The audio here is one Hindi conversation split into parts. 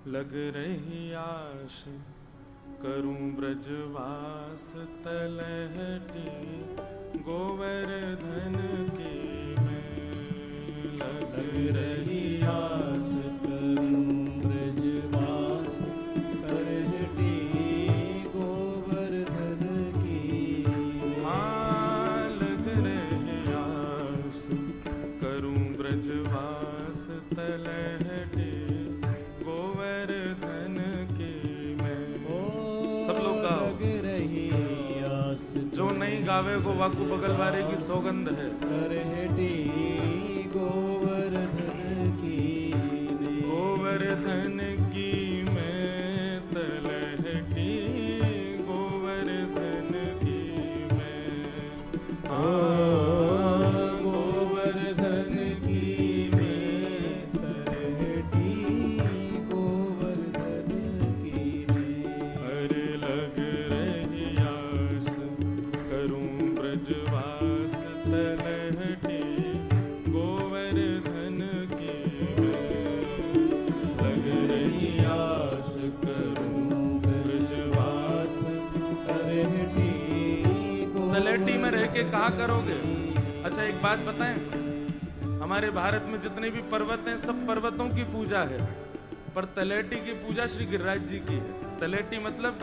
लग रही आश करूं ब्रजवास तलहटी गोवर्धन की मैं। लग रही आस करूं ब्रजवास तलहटी गोवर्धन की। हाँ लग रही आस करूं ब्रजवास तलहटी गोवर्धन की मैं। सब लोग गाओ। लग रही आस जो नहीं गावे को वाकू बगल वाले की सौगंध है। तलहटी गोवर्धन की मैं। गोवर्धन की मैं तलहटी गोवर्धन की मैं। गोवर्धन की मैं तलहटी गोवर्धन की मैं। अरे लग रही आस करूं ब्रजवास तलहटी गोवर्धन की मैं। लग रही आस करूं ब्रजवास तलहटी तलहटी में रह के कहा करोगे। अच्छा एक बात बताएं, हमारे भारत में जितने भी पर्वत हैं सब पर्वतों की पूजा है, पर तलहटी की पूजा श्री गिरिराज जी की है। तलहटी मतलब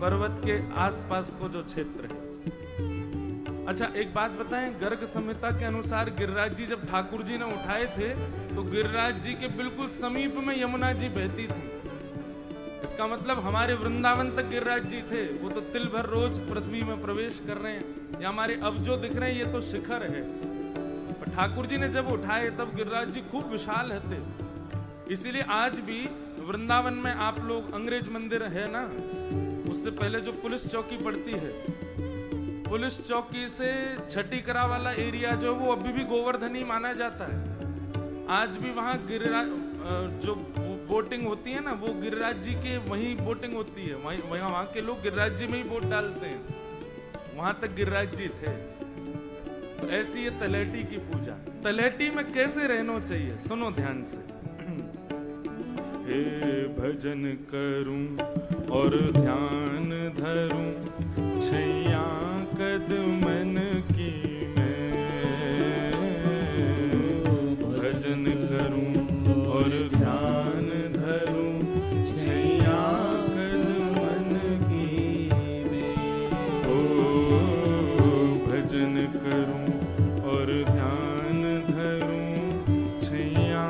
पर्वत के आसपास को जो क्षेत्र है। अच्छा एक बात बताएं, गर्ग संहिता के अनुसार गिरिराज जी जब ठाकुर जी ने उठाए थे तो गिरिराज जी के बिल्कुल समीप में यमुना जी बहती थी। इसका मतलब हमारे वृंदावन तक गिरिराज जी थे। वो तो तिल भर रोज पृथ्वी में प्रवेश कर रहे हैं। या हमारे अब जो दिख रहे हैं ये तो शिखर है, पर ठाकुर जी ने जब उठाए तब गिरिराज जी खूब विशाल थे। इसीलिए आज भी वृंदावन में आप लोग अंग्रेज मंदिर है ना, उससे पहले जो पुलिस चौकी पड़ती है, पुलिस चौकी से छठीकरा वाला एरिया जो वो अभी भी गोवर्धन ही माना जाता है। आज भी वहाँ गिरिराज जो बोटिंग होती है ना, वो गिरिराज जी के वहीं बोटिंग होती है। वहाँ के लोग गिरिराज जी में ही बोट डालते हैं। वहां तक गिरिराज जी थे। तो ऐसी है तलहटी की पूजा। तलहटी में कैसे रहना चाहिए सुनो ध्यान से। हे भजन करूं और ध्यान धरूं छैया कदमन की मैं। भजन करूं और ध्यान धरूं छैया कदमन की मैं। ओ भजन करूं और ध्यान धरूं छैया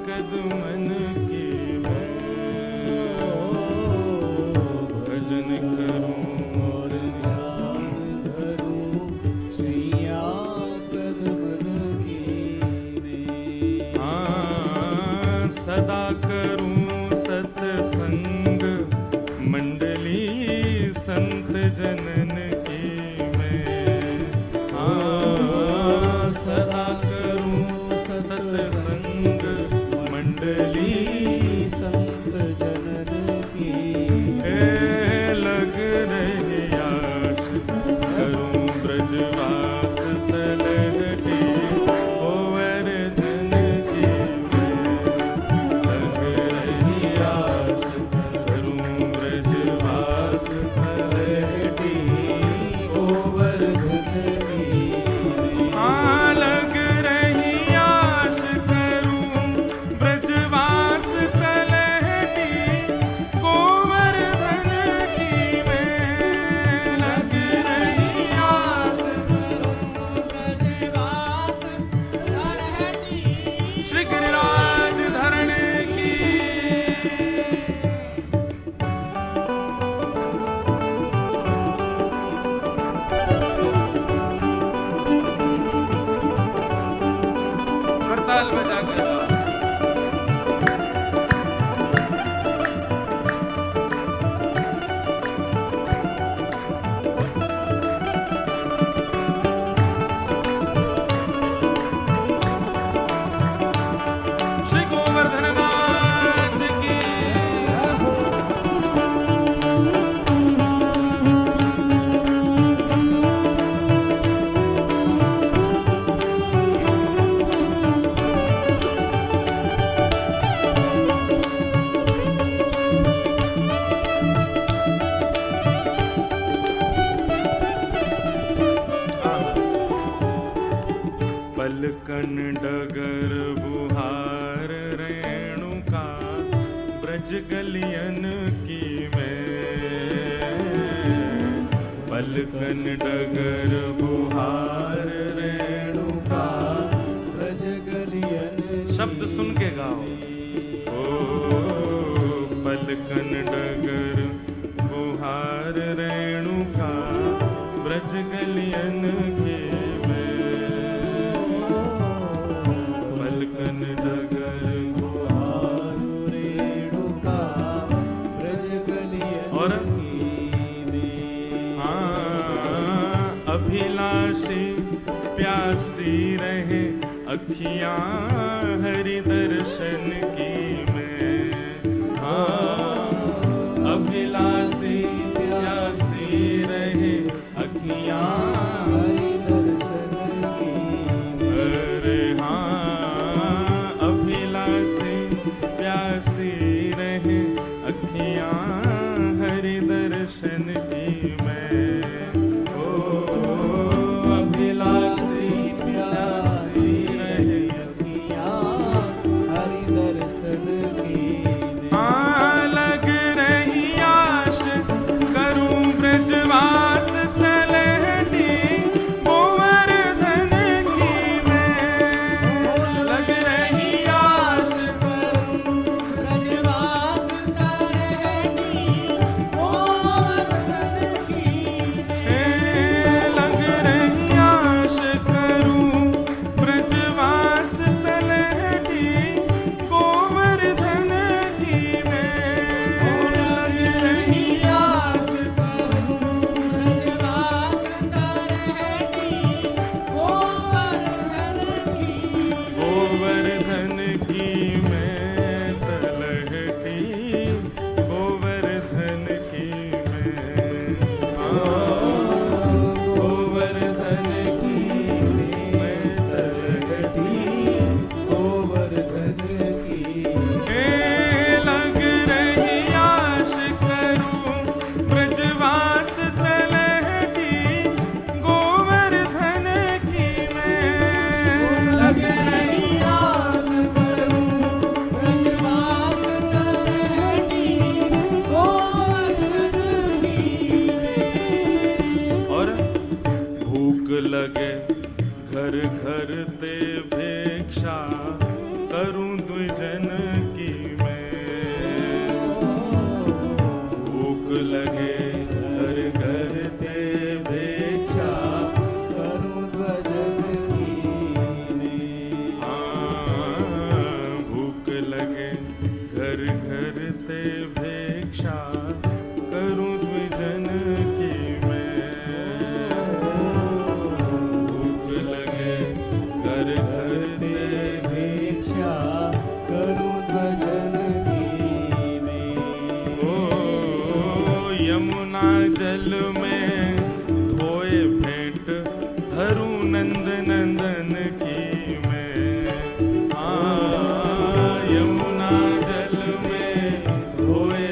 कदमन की मैं। भजन करूं और ध्यान धरूं छैया कदमन की मैं। हाँ सदा करूं सत्संग मंडली संत जनन की मैं। हाँ सदा करूं सत्संग मंडली संत जनन की। लग रही आश करूं ब्रजवास तलहटी गोवर्धन की मैं। लग ब्रज गलियन की मैं, पलकन डगर बुहार रेणुका। ब्रज गलियन शब्द सुन के गाओ। ओ पलकन डगर बुहार रेणुका, ब्रज गलियन की मैं, पलकन डगर बुहार रेणुका। ब्रज गलियन और की मैं। अभिलाषी प्यासी रहे अखियां हरि दर्शन की मैं। अभिलाषी प्यासी रहे अखियां हरि दर्शन की। अरे अभिलाषी प्यासी रहे अखियां हरि दर्शन की मैं। ओ अभिलाषी प्यासी रहे हरि दर्शन की। लग रही आश करूं ब्रजवास तलहटी गोवर्धन की मैं। लग रही आश करूं ब्रजवास तलहटी गोवर्धन की मैं। लग रही आश करूं ब्रजवास तलहटी गोवर्धन की मैं। लग रही आस करूं ब्रजवास तलहटी गोवर्धन की। गोवर्धन की मैं तलहटी, गोवर्धन की मैं। गोवर्धन की मैं तलहटी, गोवर्धन की। लग रही आश करूं ब्रजवास तलहटी गोवर्धन की मैं। लग रही आस करूं ब्रजवास तलहटी गोवर्धन की मैं। और भूख लगे घर घर ते भिक्षा करूं द्विजन की मैं। भूख लगे घर घर ते भिक्षा करूं ध्वजन की मैं। भूख लगे घर घर ते भिक्षा करूं द्विजन की मैं। भूख लगे घर घर ते भिक्षा करूं ध्वजन की मैं। ओ यमुना जल में धोए भेंट धरूं नंद नंदन की मैं। यमुना जल में धोए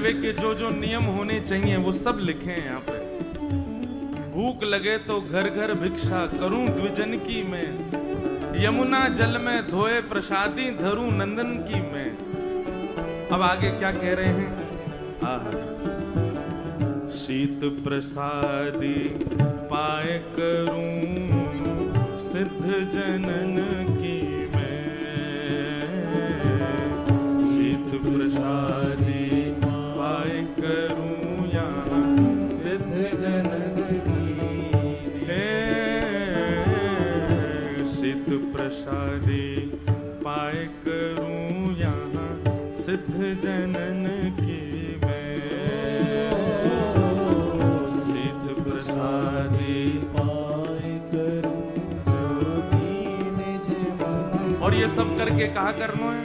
रेलवे के जो जो नियम होने चाहिए वो सब लिखे हैं यहाँ पे। भूख लगे तो घर घर भिक्षा करूं द्विजन की मैं, यमुना जल में धोए प्रसादी धरूं नंदन की मैं। अब आगे क्या कह रहे हैं? शीत प्रसादी पाए करूं सिद्ध जनन की मैं, शीत प्रसादी पाए करूं यहाँ सिद्ध जनन की मैं, शीत प्रसादी पाए करूं यहाँ सिद्ध जनन की मैं, सिद्ध प्रसादी पाए करूं जो निज मन। और ये सब करके कहा करना है?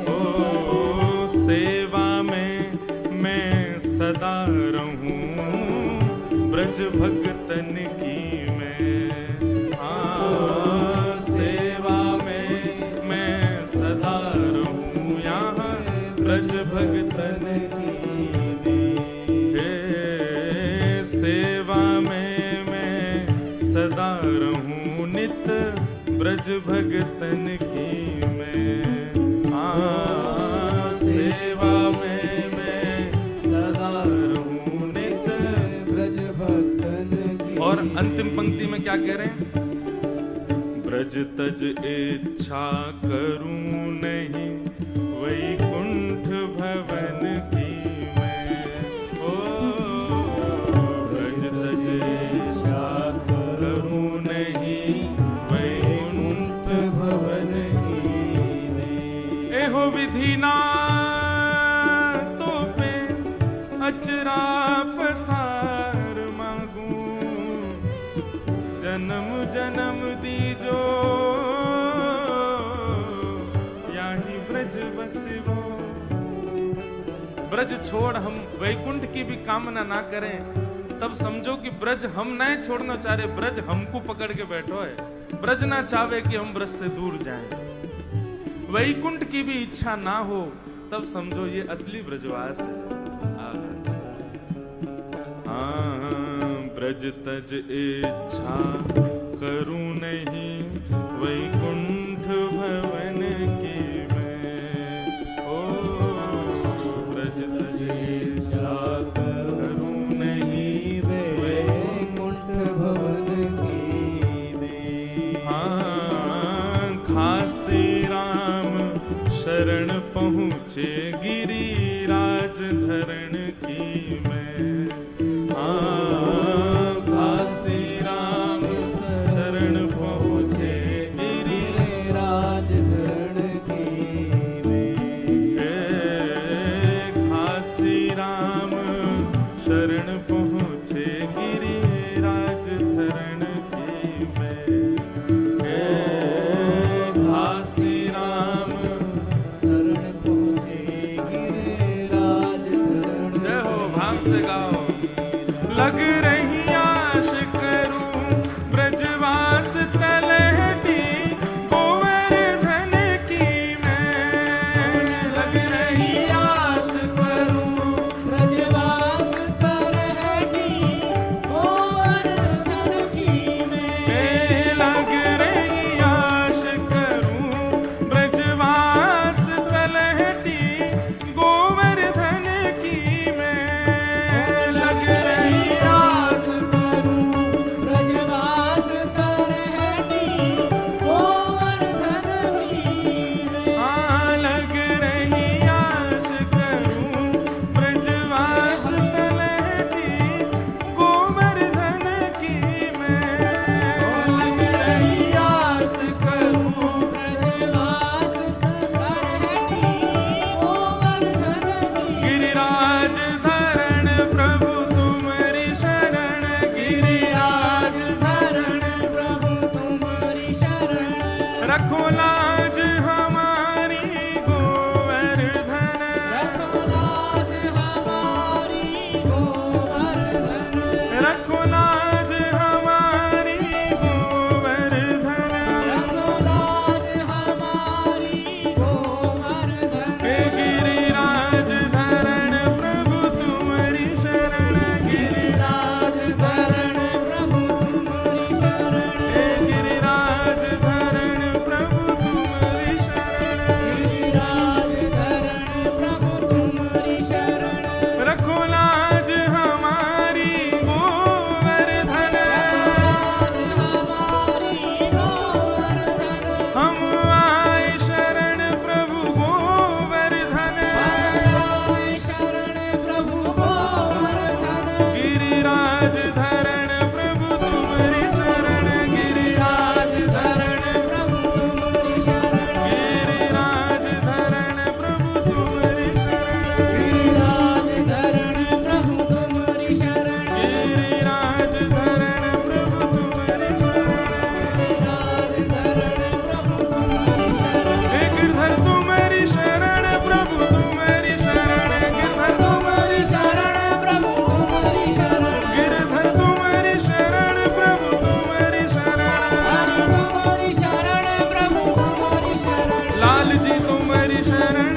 ओ सेवा में मैं सदा रहूं ब्रज भगतन की मैं, हाँ सेवा में मैं सदा रहूं यहाँ ब्रज भगतन की मैं, सेवा में मैं सदा रहूं नित ब्रज भगतन की मैं, हाँ सेवा में मैं सदा रहूं नित ब्रज भक्तन की। और अंतिम पंक्ति में क्या कह रहे हैं? ब्रज तज इच्छा करूं नहीं वैकुंठ भवन की मैं, ओ ब्रज तज इच्छा करूं नहीं वैकुंठ भवन की मैं, एहो विधि ना तो पे अचरा पसार मांगू, जन्म जन्म दीजो याही ब्रज बसवो। ब्रज छोड़ हम वैकुंठ की भी कामना ना करें तब समझो कि ब्रज हम नहीं छोड़ना चाह रहे, ब्रज हमको पकड़ के बैठो है। ब्रज ना चाहे कि हम ब्रज से दूर जाएं, वैकुंठ की भी इच्छा ना हो तब समझो ये असली ब्रजवास है। ब्रज तज इच्छा करूं नहीं वैकुंठ भवन की मैं, ओ ब्रज तज इच्छा करूं नहीं वैकुंठ भवन की मैं, हाँ खासी राम शरण पहुँचे गिरिराज धरण की मैं, काशी राम शरण पहुँचे गिरिराज धरण की मैं, काशी राम शरण पहुँचे गिरिराज धरण की मैं, काशी राम शरण पहुँचे गिरिराज धरण। जय हो, भाव से गाओ। लग रही आश करूं ब्रजवास तलहटी गोवर्धन की मैं, लग रही आश करूं ब्रजवास तलहटी गोवर्धन की मैं, लग रही आश करूं ब्रजवास तलहटी गोवर्धन की मैं, लग रही आश जी तुम्हारी शरण